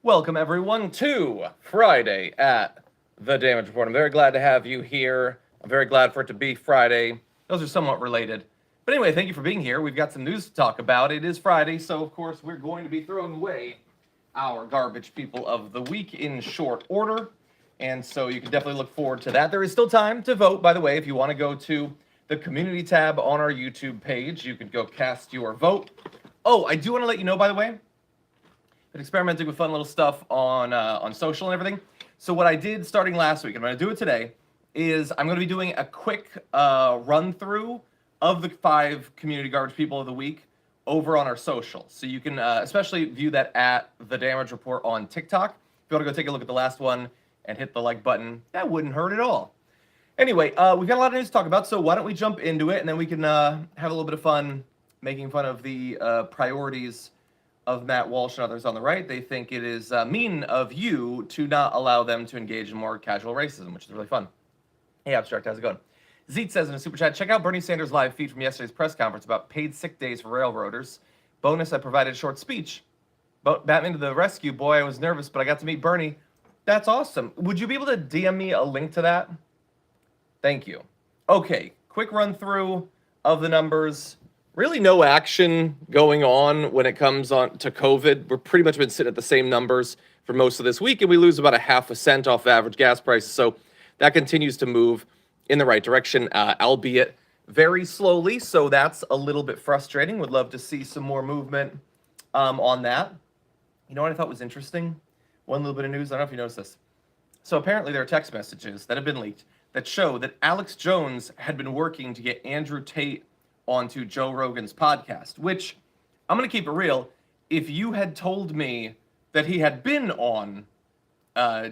Welcome, everyone, to Friday at the Damage Report. I'm very glad to have you here. I'm very glad for it to be Friday. Those are somewhat related. But anyway, thank you for being here. We've got some news to talk about. It is Friday, so of course, we're going to be throwing away our garbage people of the week in short order. And so you can definitely look forward to that. There is still time to vote, by the way. If you want to go to the community tab on our YouTube page, you can go cast your vote. Oh, I do want to let you know, by the way, been experimenting with fun little stuff on social and everything. So what I did starting last week, and I'm going to do it today, is I'm going to be doing a quick run through of the 5 community garbage people of the week over on our social. So you can especially view that at the Damage Report on TikTok. If you want to go take a look at the last one and hit the like button, that wouldn't hurt at all. Anyway, we've got a lot of news to talk about, so why don't we jump into it, and then we can have a little bit of fun making fun of the priorities of Matt Walsh and others on the right. They think it is mean of you to not allow them to engage in more casual racism, which is really fun. Hey, Abstract, how's it going? Zeet says in a super chat, check out Bernie Sanders' live feed from yesterday's press conference about paid sick days for railroaders. Bonus, I provided a short speech. Batman to the rescue. Boy, I was nervous, but I got to meet Bernie. That's awesome. Would you be able to DM me a link to that? Thank you. Okay, quick run through of the numbers. Really no action going on when it comes on to COVID. We're pretty much been sitting at the same numbers for most of this week, and we lose about a half a cent off average gas prices. So that continues to move in the right direction, albeit very slowly. So that's a little bit frustrating. Would love to see some more movement on that. You know what I thought was interesting? One little bit of news. I don't know if you noticed this. So apparently there are text messages that have been leaked that show that Alex Jones had been working to get Andrew Tate onto Joe Rogan's podcast, which I'm going to keep it real. If you had told me that he had been on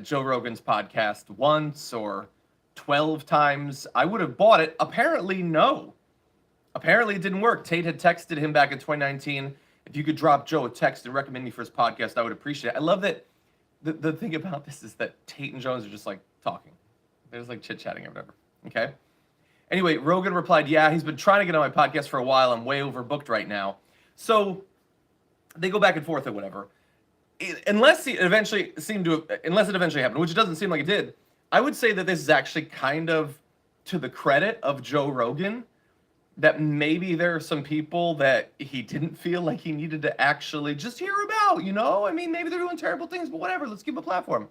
Joe Rogan's podcast once or 12 times, I would have bought it. Apparently, no. Apparently, it didn't work. Tate had texted him back in 2019. If you could drop Joe a text and recommend me for his podcast, I would appreciate it. I love that the thing about this is that Tate and Jones are just like talking. They're just like chit-chatting or whatever. Okay? Anyway, Rogan replied, yeah, he's been trying to get on my podcast for a while. I'm way overbooked right now. So they go back and forth or whatever. Unless it eventually happened, which it doesn't seem like it did, I would say that this is actually kind of to the credit of Joe Rogan, that maybe there are some people that he didn't feel like he needed to actually just hear about, you know? I mean, maybe they're doing terrible things, but whatever, let's give him a platform.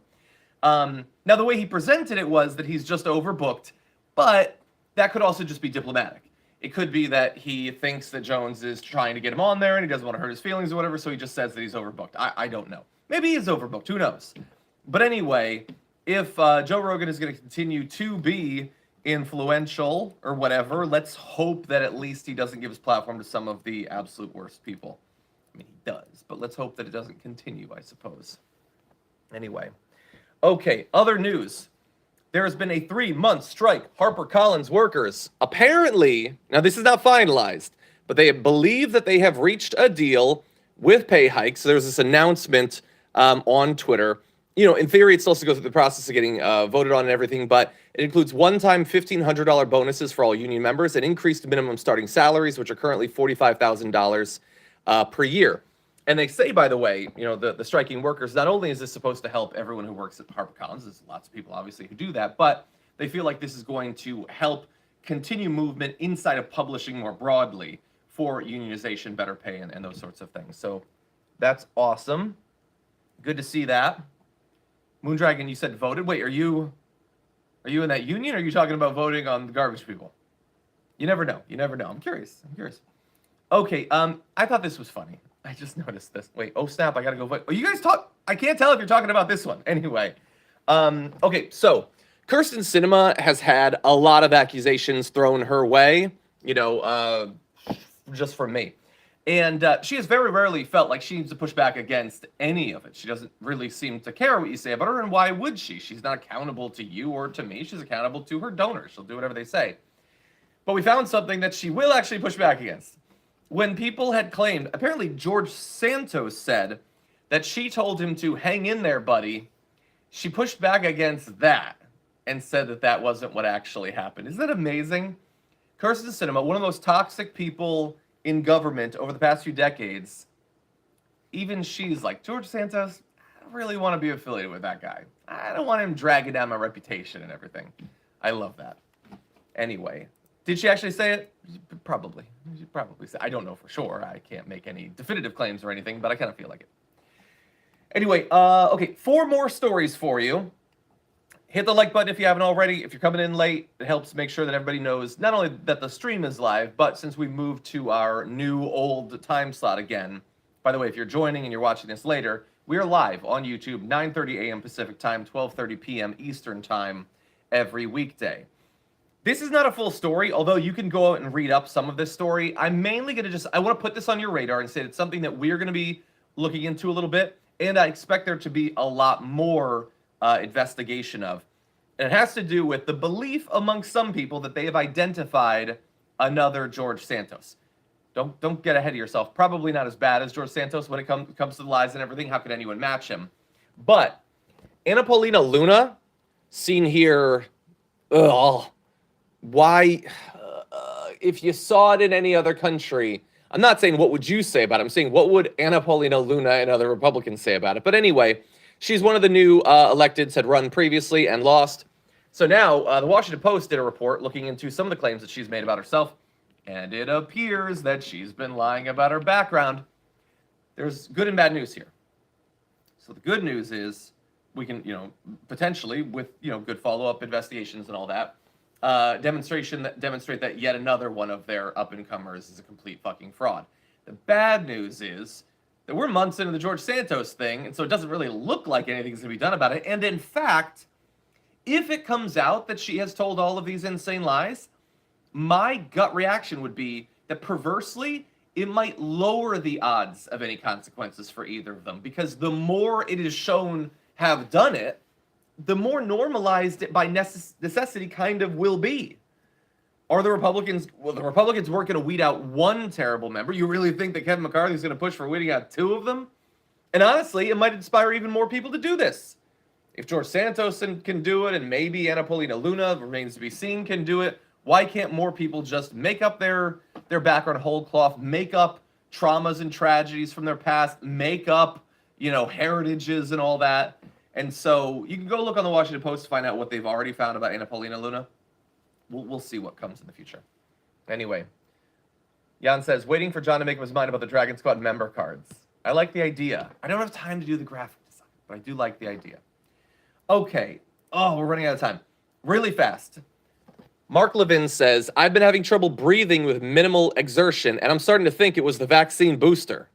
Now, the way he presented it was that he's just overbooked, but that could also just be diplomatic. It could be that he thinks that Jones is trying to get him on there and he doesn't want to hurt his feelings or whatever, so he just says that he's overbooked. I don't know. Maybe he is overbooked. Who knows? But anyway, if Joe Rogan is going to continue to be influential or whatever, let's hope that at least he doesn't give his platform to some of the absolute worst people. I mean, he does, but let's hope that it doesn't continue, I suppose. Anyway. Okay, other news. There has been a 3-month strike. HarperCollins workers, apparently, now this is not finalized, but they believe that they have reached a deal with pay hikes. So there's this announcement on Twitter. You know, in theory, it's supposed to go through the process of getting voted on and everything, but it includes one-time $1,500 bonuses for all union members and increased minimum starting salaries, which are currently $45,000 per year. And they say, by the way, you know, the striking workers, not only is this supposed to help everyone who works at HarperCollins, there's lots of people obviously who do that, but they feel like this is going to help continue movement inside of publishing more broadly for unionization, better pay, and those sorts of things. So that's awesome. Good to see that. Moondragon, you said voted. Wait, are you in that union, or are you talking about voting on the garbage people? You never know. You never know. I'm curious. Okay, I thought this was funny. I just noticed this. Wait, oh snap, I gotta go vote. Oh, you guys talk. I can't tell if you're talking about this one. Anyway. Okay, so Kirsten Sinema has had a lot of accusations thrown her way, you know, just from me. And she has very rarely felt like she needs to push back against any of it. She doesn't really seem to care what you say about her, and why would she? She's not accountable to you or to me. She's accountable to her donors. She'll do whatever they say. But we found something that she will actually push back against. When people had claimed, apparently George Santos said that she told him to hang in there, buddy, she pushed back against that and said that that wasn't what actually happened. Isn't that amazing? Kirsten Sinema, one of the most toxic people in government over the past few decades, even she's like, George Santos, don't really want to be affiliated with that guy. I don't want him dragging down my reputation and everything. I love that. Anyway, did she actually say it? Probably. She probably said. I don't know for sure. I can't make any definitive claims or anything, but I kind of feel like it. Anyway, okay, 4 more stories for you. Hit the like button if you haven't already. If you're coming in late, it helps make sure that everybody knows not only that the stream is live, but since we moved to our new old time slot again. By the way, if you're joining and you're watching this later, we are live on YouTube, 9:30 a.m. Pacific time, 12:30 p.m. Eastern time, every weekday. This is not a full story, although you can go out and read up some of this story. I'm mainly going to I want to put this on your radar and say it's something that we're going to be looking into a little bit, and I expect there to be a lot more investigation of. And it has to do with the belief among some people that they have identified another George Santos. Don't get ahead of yourself. Probably not as bad as George Santos when it comes to the lies and everything. How could anyone match him? But Anna Paulina Luna, seen here, why? If you saw it in any other country, I'm not saying what would you say about it. I'm saying what would Anna Paulina Luna and other Republicans say about it. But anyway, she's one of the new electeds, had run previously and lost. So now the Washington Post did a report looking into some of the claims that she's made about herself. And it appears that she's been lying about her background. There's good and bad news here. So the good news is we can, potentially with, good follow-up investigations and all that, demonstrate that yet another one of their up-and-comers is a complete fucking fraud. The bad news is that we're months into the George Santos thing, and so it doesn't really look like anything's going to be done about it. And in fact, if it comes out that she has told all of these insane lies, my gut reaction would be that perversely, it might lower the odds of any consequences for either of them, because the more it is shown have done it, the more normalized it by necessity kind of will be. Are the Republicans, the Republicans weren't going to weed out one terrible member. You really think that Kevin McCarthy is going to push for weeding out 2 of them? And honestly, it might inspire even more people to do this. If George Santos can do it, and maybe Anna Paulina Luna, remains to be seen, can do it, why can't more people just make up their background whole cloth, make up traumas and tragedies from their past, make up, heritages and all that? And so you can go look on the Washington Post to find out what they've already found about Anna Paulina Luna. We'll see what comes in the future. Anyway, Jan says, waiting for John to make up his mind about the Dragon Squad member cards. I like the idea. I don't have time to do the graphic design, but I do like the idea. Okay. Oh, we're running out of time. Really fast. Mark Levin says, I've been having trouble breathing with minimal exertion, and I'm starting to think it was the vaccine booster.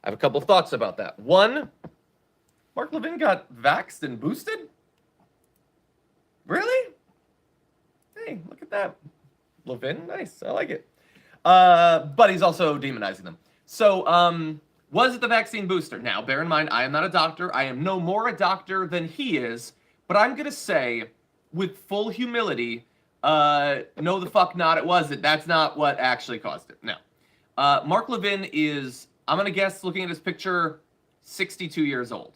I have a couple of thoughts about that. One, Mark Levin got vaxxed and boosted? Really? Hey, look at that. Levin, nice. I like it. But he's also demonizing them. So, was it the vaccine booster? Now, bear in mind, I am not a doctor. I am no more a doctor than he is. But I'm going to say, with full humility, no the fuck not, it wasn't. That's not what actually caused it. No. Mark Levin is, I'm going to guess, looking at his picture, 62 years old.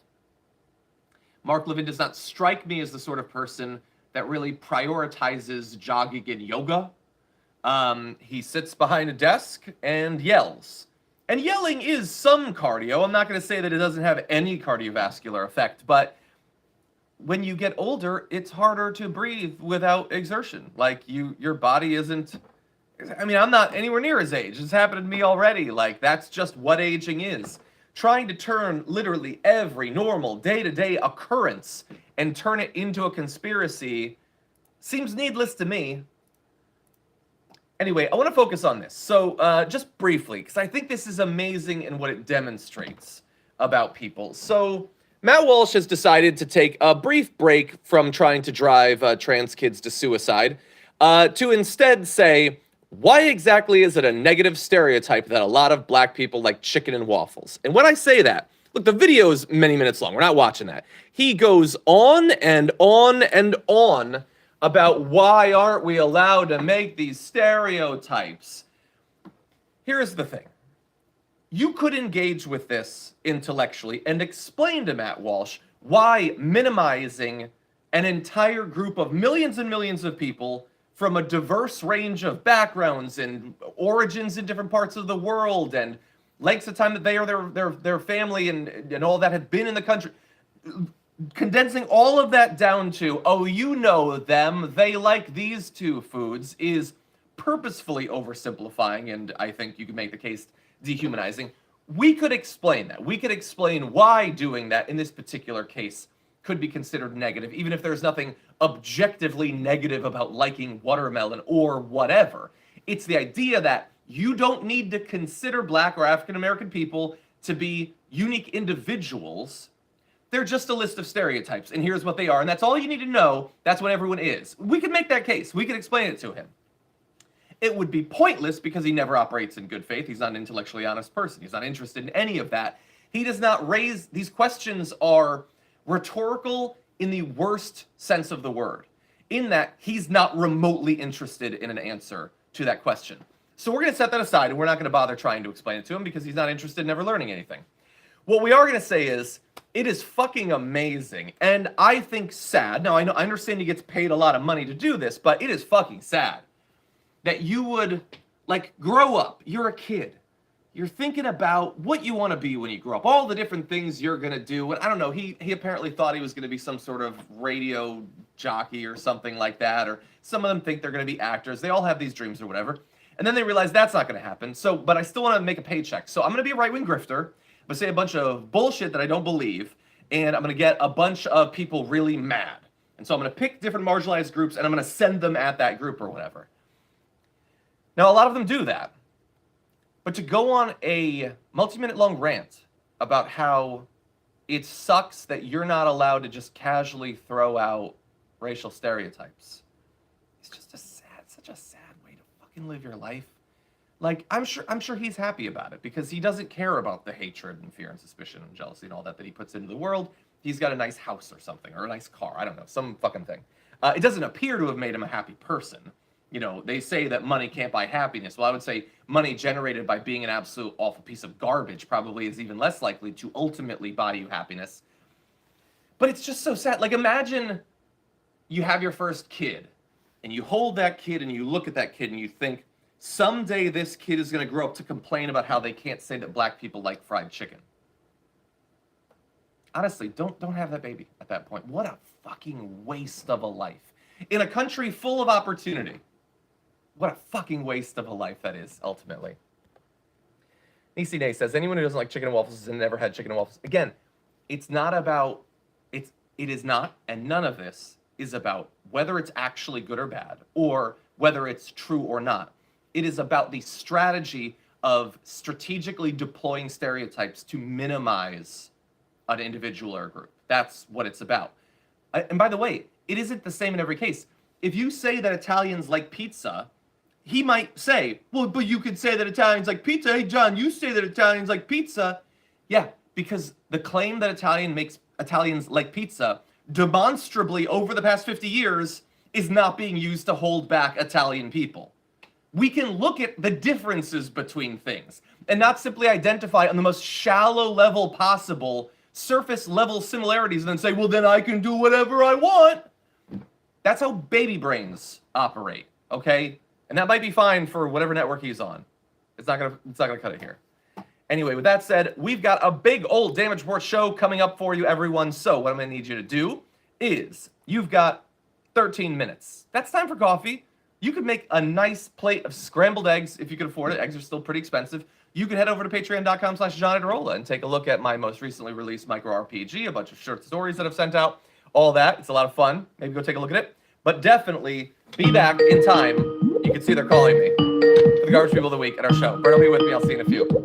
Mark Levin does not strike me as the sort of person that really prioritizes jogging and yoga. He sits behind a desk and yells. And yelling is some cardio. I'm not going to say that it doesn't have any cardiovascular effect, but when you get older, it's harder to breathe without exertion. Like, your body isn't... I mean, I'm not anywhere near his age. It's happened to me already. Like, that's just what aging is. Trying to turn literally every normal day-to-day occurrence and turn it into a conspiracy seems needless to me. Anyway, I want to focus on this. So just briefly, because I think this is amazing in what it demonstrates about people. So Matt Walsh has decided to take a brief break from trying to drive trans kids to suicide to instead say, why exactly is it a negative stereotype that a lot of black people like chicken and waffles? And when I say that, look, the video is many minutes long. We're not watching that. He goes on and on and on about why aren't we allowed to make these stereotypes. Here's the thing. You could engage with this intellectually and explain to Matt Walsh why minimizing an entire group of millions and millions of people from a diverse range of backgrounds and origins in different parts of the world and lengths of time that they or their family and all that have been in the country. Condensing all of that down to, oh, you know them, they like these two foods, is purposefully oversimplifying, and I think you could make the case dehumanizing. We could explain that. We could explain why doing that in this particular case could be considered negative, even if there's nothing objectively negative about liking watermelon or whatever. It's the idea that you don't need to consider Black or African American people to be unique individuals. They're just a list of stereotypes, and here's what they are, and that's all you need to know. That's what everyone is. We could make that case. We could explain it to him. It would be pointless because he never operates in good faith. He's not an intellectually honest person. He's not interested in any of that. He does not raise, these questions are rhetorical in the worst sense of the word, in that he's not remotely interested in an answer to that question. So we're going to set that aside, and we're not going to bother trying to explain it to him because he's not interested in ever learning anything. What we are going to say is, it is fucking amazing, and I think sad. Now, I understand he gets paid a lot of money to do this, but it is fucking sad that you would, like, grow up. You're a kid. You're thinking about what you want to be when you grow up, all the different things you're going to do. And I don't know, he apparently thought he was going to be some sort of radio jockey or something like that, or some of them think they're going to be actors. They all have these dreams or whatever. And then they realize that's not going to happen. So, but I still want to make a paycheck. So I'm going to be a right-wing grifter. I'm going to say a bunch of bullshit that I don't believe, and I'm going to get a bunch of people really mad. And so I'm going to pick different marginalized groups, and I'm going to send them at that group or whatever. Now, a lot of them do that. But to go on a multi-minute long rant about how it sucks that you're not allowed to just casually throw out racial stereotypes, it's just such a sad way to fucking live your life. Like, I'm sure he's happy about it because he doesn't care about the hatred and fear and suspicion and jealousy and all that he puts into the world. He's got a nice house or something, or a nice car. I don't know, some fucking thing. It doesn't appear to have made him a happy person. You know, they say that money can't buy happiness. Well, I would say money generated by being an absolute awful piece of garbage probably is even less likely to ultimately buy you happiness. But it's just so sad. Like, imagine you have your first kid, and you hold that kid, and you look at that kid, and you think, someday this kid is going to grow up to complain about how they can't say that Black people like fried chicken. Honestly, don't have that baby at that point. What a fucking waste of a life. In a country full of opportunity. What a fucking waste of a life that is, ultimately. Nisi Nay says, anyone who doesn't like chicken and waffles has never had chicken and waffles. Again, it's not about, it is not, and none of this is about whether it's actually good or bad, or whether it's true or not. It is about the strategy of strategically deploying stereotypes to minimize an individual or a group. That's what it's about. And by the way, it isn't the same in every case. If you say that Italians like pizza, he might say, well, but you could say that Italians like pizza. Hey, John, you say that Italians like pizza. Yeah, because the claim that Italians like pizza demonstrably over the past 50 years is not being used to hold back Italian people. We can look at the differences between things and not simply identify on the most shallow level possible surface level similarities and then say, well, then I can do whatever I want. That's how baby brains operate, okay? And that might be fine for whatever network he's on. It's not gonna cut it here. Anyway, with that said, we've got a big old Damage Report show coming up for you, everyone. So what I'm gonna need you to do is you've got 13 minutes. That's time for coffee. You could make a nice plate of scrambled eggs if you could afford it. Eggs are still pretty expensive. You can head over to patreon.com/John and take a look at my most recently released micro RPG, a bunch of short stories that I've sent out, all that. It's a lot of fun. Maybe go take a look at it. But definitely be back in time. You can see they're calling me for the Garbage People of the Week at our show. Bert will be with me. I'll see you in a few.